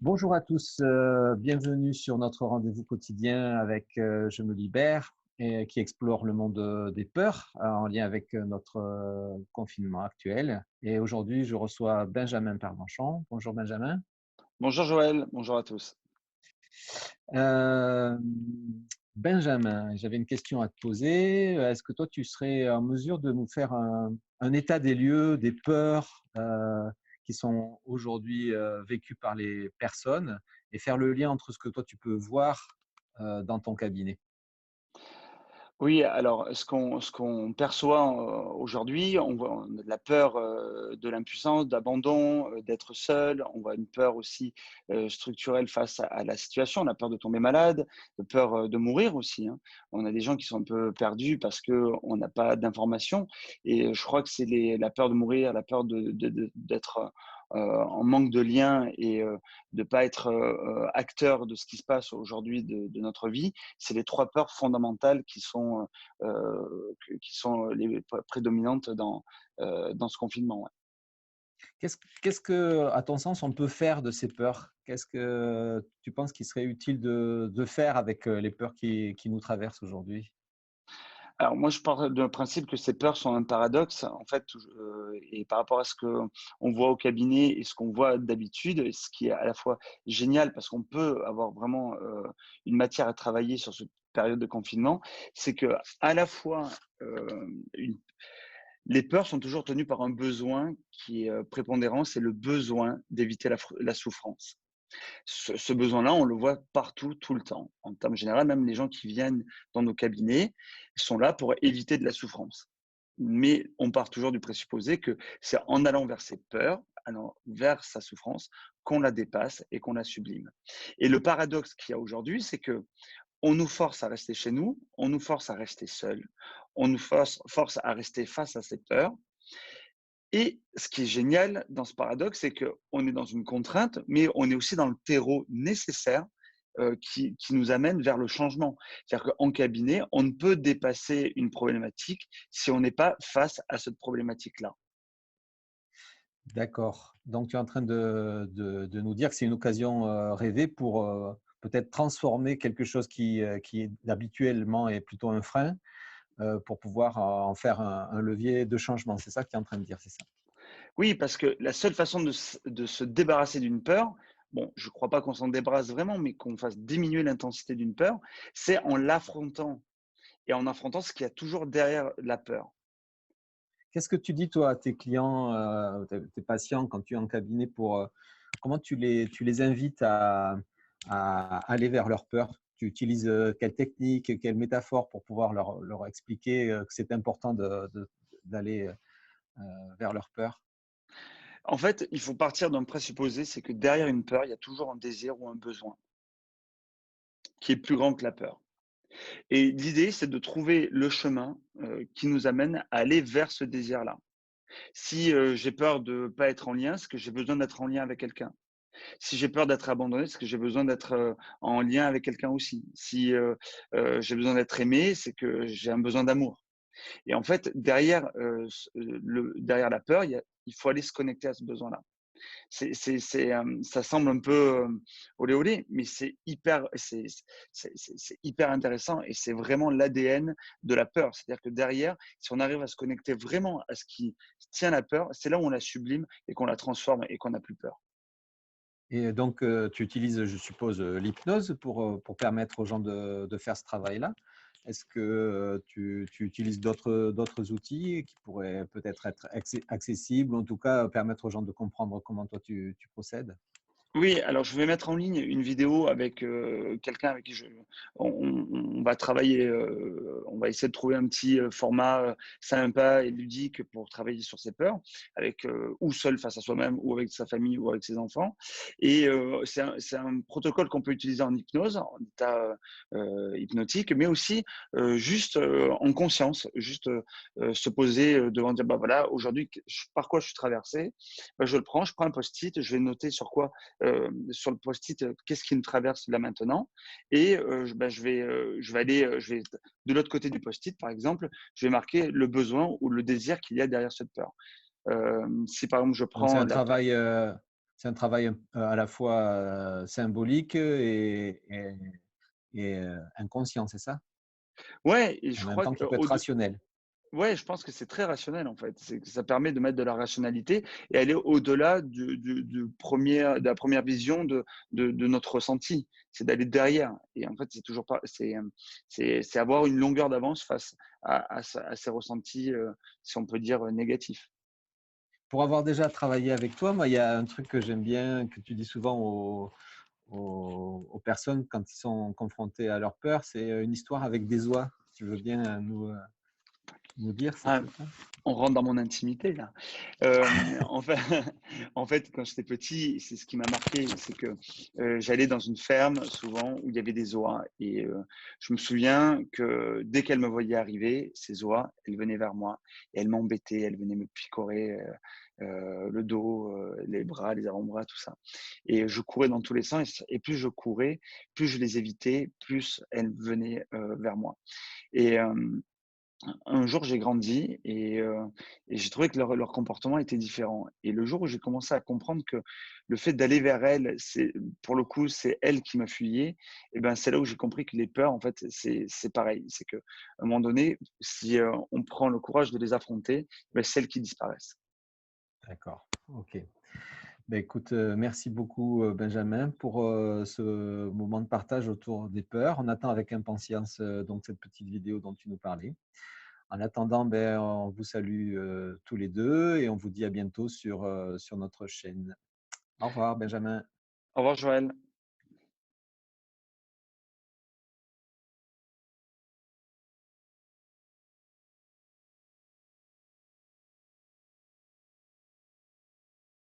Bonjour à tous, bienvenue sur notre rendez-vous quotidien avec Je me libère et qui explore le monde des peurs en lien avec notre confinement actuel. Et aujourd'hui, je reçois Benjamin Pervenchon. Bonjour Benjamin. Bonjour Joël, bonjour à tous. Euh, Benjamin, j'avais une question à te poser. Est-ce que toi, tu serais en mesure de nous faire un état des lieux, des peurs qui sont aujourd'hui vécues par les personnes et faire le lien entre ce que toi, tu peux voir dans ton cabinet? Oui, alors ce qu'on perçoit, aujourd'hui, on a de la peur, de l'impuissance, d'abandon, d'être seul. On voit une peur aussi, structurelle face à la situation. On a peur de tomber malade, de peur, de mourir aussi, hein. On a des gens qui sont un peu perdus parce qu'on n'a pas d'informations et je crois que c'est la peur de mourir, la peur d'être, en manque de lien et de pas être, acteur de ce qui se passe aujourd'hui de notre vie. C'est les 3 peurs fondamentales qui sont les prédominantes dans ce confinement, ouais. Qu'est-ce que, à ton sens, on peut faire de ces peurs? Qu'est-ce que tu penses qu'il serait utile de faire avec les peurs qui nous traversent aujourd'hui? Alors moi, je pars d'un principe que ces peurs sont un paradoxe, en fait, et par rapport à ce qu'on voit au cabinet et ce qu'on voit d'habitude, et ce qui est à la fois génial parce qu'on peut avoir vraiment, une matière à travailler sur cette période de confinement, c'est que à la fois, une les peurs sont toujours tenues par un besoin qui est, prépondérant, c'est le besoin d'éviter la souffrance. Ce besoin-là, on le voit partout, tout le temps. En termes généraux, même les gens qui viennent dans nos cabinets sont là pour éviter de la souffrance. Mais on part toujours du présupposé que c'est en allant vers ses peurs, allant vers sa souffrance, qu'on la dépasse et qu'on la sublime. Et le paradoxe qu'il y a aujourd'hui, c'est que on nous force à rester chez nous, on nous force à rester seul, on nous force à rester face à ses peurs. Et ce qui est génial dans ce paradoxe, c'est qu'on est dans une contrainte, mais on est aussi dans le terreau nécessaire qui nous amène vers le changement. C'est-à-dire qu'en cabinet, on ne peut dépasser une problématique si on n'est pas face à cette problématique-là. D'accord. Donc tu es en train de nous dire que c'est une occasion, rêvée pour, peut-être transformer quelque chose qui habituellement est plutôt un frein, pour pouvoir en faire un levier de changement. C'est ça que tu es en train de dire, c'est ça? Oui, parce que la seule façon de se débarrasser d'une peur, bon, je ne crois pas qu'on s'en débarrasse vraiment, mais qu'on fasse diminuer l'intensité d'une peur, c'est en l'affrontant et en affrontant ce qu'il y a toujours derrière la peur. Qu'est-ce que tu dis toi à tes clients, tes patients quand tu es en cabinet pour, comment tu les invites à aller vers leur peur? Tu utilises, quelle technique, quelle métaphore pour pouvoir leur expliquer, que c'est important d'aller, vers leur peur? En fait, il faut partir d'un présupposé, c'est que derrière une peur, il y a toujours un désir ou un besoin qui est plus grand que la peur. Et l'idée, c'est de trouver le chemin qui nous amène à aller vers ce désir-là. Si j'ai peur de ne pas être en lien, c'est que j'ai besoin d'être en lien avec quelqu'un. Si j'ai peur d'être abandonné, c'est que j'ai besoin d'être en lien avec quelqu'un aussi. Si j'ai besoin d'être aimé, c'est que j'ai un besoin d'amour. Et en fait, derrière la peur, il faut aller se connecter à ce besoin-là. Ça semble un peu olé olé, mais c'est hyper intéressant et c'est vraiment l'ADN de la peur. C'est-à-dire que derrière, si on arrive à se connecter vraiment à ce qui tient la peur, c'est là où on la sublime et qu'on la transforme et qu'on n'a plus peur. Et donc, tu utilises, je suppose, l'hypnose pour permettre aux gens de faire ce travail-là? Est-ce que, tu utilises d'autres outils qui pourraient peut-être être accessibles ou en tout cas permettre aux gens de comprendre comment toi tu procèdes? Oui, alors je vais mettre en ligne une vidéo avec, quelqu'un avec qui on va travailler, on va essayer de trouver un petit, format, sympa et ludique pour travailler sur ses peurs avec, ou seul face à soi-même ou avec sa famille ou avec ses enfants et c'est un protocole qu'on peut utiliser en hypnose, en état, hypnotique, mais aussi, juste, en conscience, juste, se poser, devant dire: «Bah, voilà, aujourd'hui, par quoi je suis traversé?» Bah, je le prends, je prends un post-it, je vais noter sur le post-it, qu'est-ce qui me traverse là maintenant et je vais aller, je vais de l'autre côté du post-it, par exemple, je vais marquer le besoin ou le désir qu'il y a derrière cette peur. Si par exemple je Donc c'est prends un la peur. travail, c'est un travail à la fois symbolique et inconscient, c'est ça? Ouais, et je En même crois temps, que qui peut être rationnel. ouais, je pense que c'est très rationnel en fait. C'est que ça permet de mettre de la rationalité et aller au-delà de la première vision de notre ressenti. C'est d'aller derrière. Et en fait, c'est toujours pas, c'est avoir une longueur d'avance face à ces ressentis, si on peut dire, négatifs. Pour avoir déjà travaillé avec toi, moi, il y a un truc que j'aime bien, que tu dis souvent aux personnes quand ils sont confrontés à leur peur, c'est une histoire avec des oies. Tu veux bien nous dire, s'il Ah, te plaît? on rentre dans mon intimité là. En fait, en fait, quand j'étais petit, c'est ce qui m'a marqué, c'est que j'allais dans une ferme souvent où il y avait des oies et je me souviens que dès qu'elles me voyaient arriver, ces oies, elles venaient vers moi et elles m'embêtaient, elles venaient me picorer le dos, les bras, les avant-bras, tout ça. Et je courais dans tous les sens et plus je courais, plus je les évitais, plus elles venaient vers moi. Et un jour, j'ai grandi et j'ai trouvé que leur comportement était différent et le jour où j'ai commencé à comprendre que le fait d'aller vers elles, c'est pour le coup, c'est elles qui me fuyaient et ben, c'est là où j'ai compris que les peurs, en fait, c'est pareil. C'est qu'à un moment donné, si, on prend le courage de les affronter, ben, c'est elles qui disparaissent. D'accord, OK. Ben, écoute, merci beaucoup, Benjamin, pour, ce moment de partage autour des peurs. On attend avec impatience, donc cette petite vidéo dont tu nous parlais. En attendant, ben, on vous salue, tous les 2 et on vous dit à bientôt sur notre chaîne. Au revoir Benjamin. Au revoir Joël.